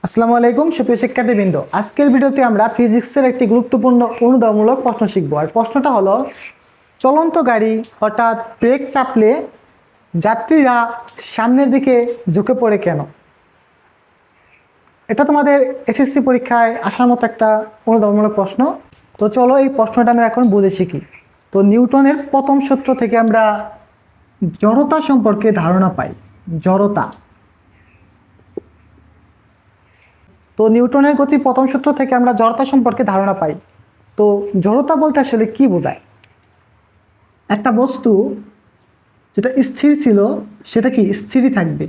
আসসালামু আলাইকুম সুপ্রিয় শিক্ষার্থীবৃন্দ, আজকের ভিডিওতে আমরা ফিজিক্সের একটি গুরুত্বপূর্ণ অনুধাবনমূলক প্রশ্ন শিখব। আর প্রশ্নটা হলো, চলন্ত গাড়ি হঠাৎ ব্রেক চাপলে যাত্রীরা সামনের দিকে ঝুঁকে পড়ে কেন? এটা তোমাদের এসএসসি পরীক্ষায় আসার মতো একটা অনুধাবনমূলক প্রশ্ন। তো চলো এই প্রশ্নটা আমরা এখন বুঝে শিখি। তো নিউটনের প্রথম সূত্র থেকে আমরা জড়তা সম্পর্কে ধারণা পাই। জড়তা, তো নিউটনের গতির প্রথম সূত্র থেকে আমরা জড়তা সম্পর্কে ধারণা পাই। তো জড়তা বলতে আসলে কি বোঝায়? একটা বস্তু যেটা স্থির ছিল সেটা কি স্থিরই থাকবে।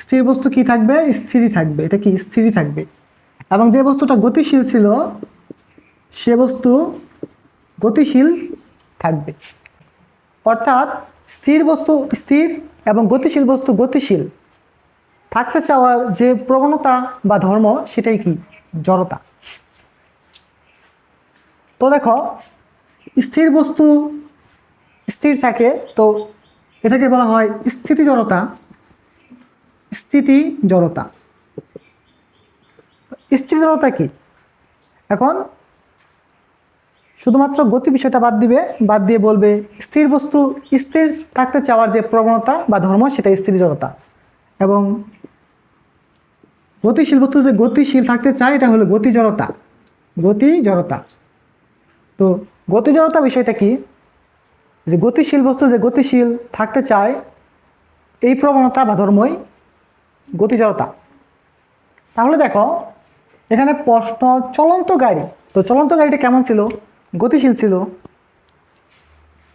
স্থির বস্তু কি থাকবে? স্থিরই থাকবে। এটা কি স্থিরই থাকবে। এবং যে বস্তুটা গতিশীল ছিল সে বস্তু গতিশীল থাকবে। অর্থাৎ স্থির বস্তু স্থির এবং গতিশীল বস্তু গতিশীল থাকতে চাওয়ার যে প্রবণতা বা ধর্ম, সেটাই কি? জড়তা। তো দেখো, স্থির বস্তু স্থির থাকে, তো এটাকে বলা হয় স্থিতি জড়তা। স্থিতি জড়তা, স্থিতি জড়তা কি? এখন শুধুমাত্র গতি বিষয়টা বাদ দিয়ে বলবে স্থির বস্তু স্থির থাকতে চাওয়ার যে প্রবণতা বা ধর্ম, সেটা স্থিতি জড়তা। এবং গতিশীল বস্তু যে গতিশীল থাকতে চায়, এটা হলো গতি জড়তা। গতি জড়তা। তো গতি জড়তা বিষয়টা কি? যে গতিশীল বস্তু যে গতিশীল থাকতে চায়, এই প্রবণতা বা ধর্মই গতি জড়তা। তাহলে দেখো, এখানে প্রশ্ন চলন্ত গাড়ি। তো চলন্ত গাড়িটা কেমন ছিল? গতিশীল ছিল।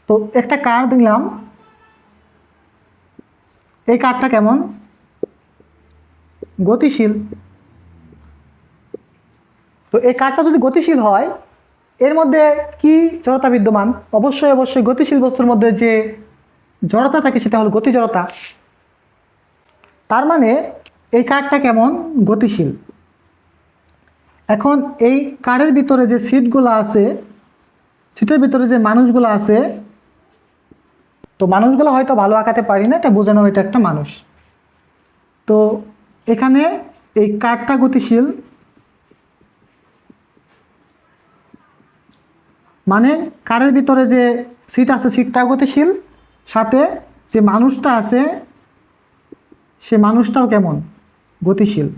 তো একটা কার দিলাম, এই কারটা কেমন? গতিশীল। তো এই কারটা যদি গতিশীল হয়, এর মধ্যে কি জড়তা বিদ্যমান? অবশ্যই গতিশীল বস্তুর মধ্যে যে জড়তা থাকে সেটা হলো গতি জড়তা। তার মানে এই কারটা কেমন? গতিশীল। এখন এই কারের ভিতরে যে সিটগুলো আছে, সিটের ভিতরে যে মানুষগুলো আছে, তো মানুষগুলো হয়তো ভালো আঁকাতে পারি না, এটা বোঝানো এটা একটা মানুষ। তো এখানে এই কারটা গতিশীল, মানে কারের ভিতরে যে সিট আছে সিটটা গতিশীল, সাথে যে মানুষটা আছে সে মানুষটাও কেমন? গতিশীল।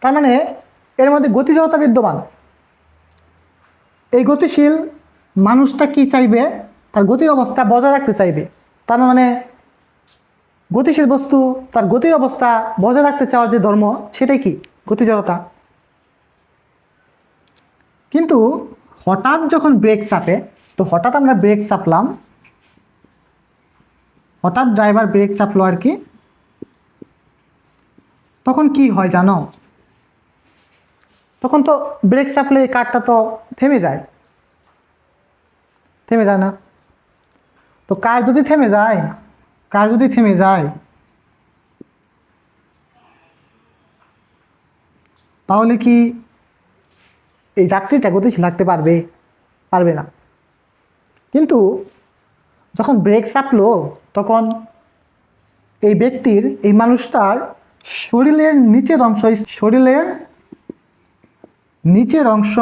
তার মানে এর মধ্যে গতি জড়তা বিদ্যমান। এই গতিশীল মানুষটা কি চাইবে? তার গতির অবস্থা বজায় রাখতে চাইবে। তার মানে গতিশীল বস্তু তার গতির অবস্থা বজায় রাখতে চাওয়ার যে ধর্ম, সেটাই কি? গতি জড়তা। কিন্তু হঠাৎ যখন ব্রেক চাপে, তো হঠাৎ আমরা ব্রেক চাপলাম, হঠাৎ ড্রাইভার ব্রেক চাপলো আর কি, তখন কি হয় জানো? তখন তো ব্রেক চাপলে এই কারটা তো থেমে যায়। থেমে যায় না? তো কার যদি থেমে যায় তাহলে কি এই যাত্রীটা গতিশীল থাকতে পারবে? পারবে না। কিন্তু যখন ব্রেক চাপলো, তখন এই ব্যক্তির, এই মানুষটার শরীরের নিচের অংশ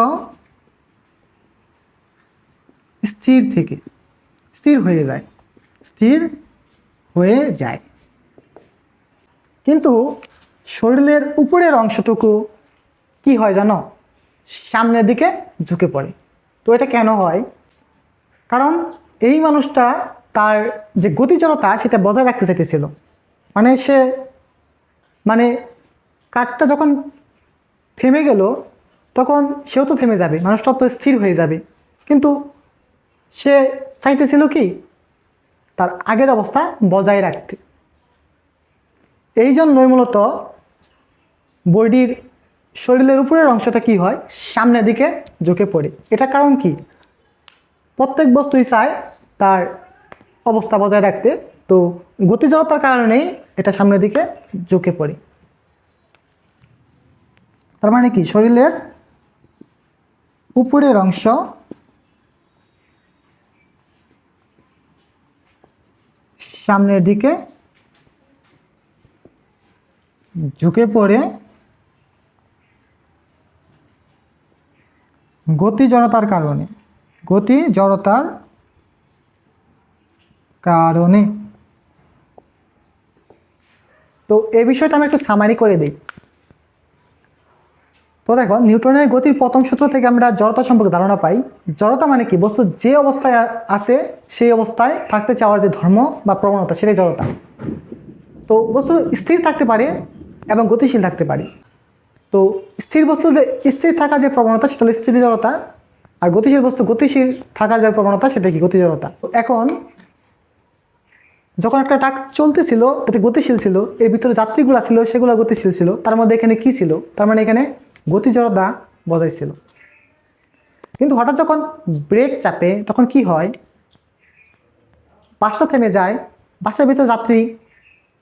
স্থির হয়ে যায়। কিন্তু শরীরের উপরের অংশটুকু কি হয় জানো? সামনের দিকে ঝুঁকে পড়ে। তো এটা কেন হয়? কারণ এই মানুষটা তার যে গতি জড়তা সেটা বজায় রাখতে চাইতেছিল। মানে কারটা যখন থেমে গেল, তখন সেও তো থেমে যাবে, মানুষটা তো স্থির হয়ে যাবে। কিন্তু সে চাইতেছিল কি? তার আগের অবস্থা বজায় রাখতে। এই জন্যই মূলত বডির শরীরের উপরের অংশটা কি হয়? সামনের দিকে ঝুঁকে পড়ে। এটা কারণ কি? প্রত্যেক বস্তুই চায় তার অবস্থা বজায় রাখতে। তো গতি জড়তার কারণেই এটা সামনের দিকে ঝুঁকে পড়ে। তার মানে কি? শরীরের উপরের অংশ সামনের দিকে ঝুঁকে পড়ে গতি জড়তার কারণে, গতি জড়তার কারণে। তো এই বিষয়টা আমি একটু সামারি করে দিই। তো দেখো, নিউটনের গতির প্রথম সূত্র থেকে আমরা জড়তা সম্পর্কে ধারণা পাই। জড়তা মানে কি? বস্তু যে অবস্থায় আছে সেই অবস্থায় থাকতে চাওয়ার যে ধর্ম বা প্রবণতা, সেটাই জড়তা। তো বস্তু স্থির থাকতে পারে এবং গতিশীল থাকতে পারে। তো স্থির বস্তু যে স্থির থাকার যে প্রবণতা সেটা হলো স্থিতি জড়তা, আর গতিশীল বস্তু গতিশীল থাকার যে প্রবণতা সেটা কি? গতি জড়তা। এখন যখন একটা ট্রাক চলতেছিল, এটা গতিশীল ছিল, এর ভিতরে যাত্রীগুলো ছিল সেগুলো গতিশীল ছিল, তার মধ্যে এখানে কি ছিল? তার মানে এখানে গতি জড়তা বজায় ছিল। কিন্তু হঠাৎ যখন ব্রেক চাপে তখন কি হয়? বাসটা থেমে যায়, বাসের ভিতরে যাত্রী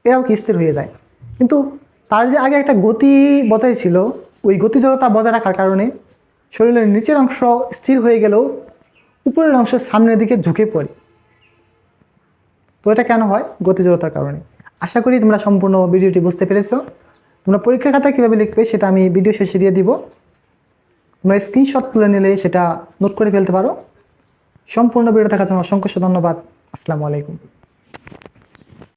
এরাও কি স্থির হয়ে যায়। কিন্তু তার যে আগে একটা গতি বজায় ছিল, ওই গতি জড়তা বজায় রাখার কারণে শরীরের নিচের অংশ স্থির হয়ে গেলেও উপরের অংশ সামনের দিকে ঝুঁকে পড়ে। তো এটা কেন হয়? গতি জড়তার কারণে। আশা করি তোমরা সম্পূর্ণ ভিডিওটি বুঝতে পেরেছো। তোমরা পরীক্ষার খাতায় কীভাবে লিখবে সেটা আমি ভিডিও শেষে দিয়ে দিব। তোমরা স্ক্রিনশট তুলে নিলে সেটা নোট করে ফেলতে পারো। সম্পূর্ণ ভিডিও দেখার জন্য অসংখ্য ধন্যবাদ। আসসালামু আলাইকুম।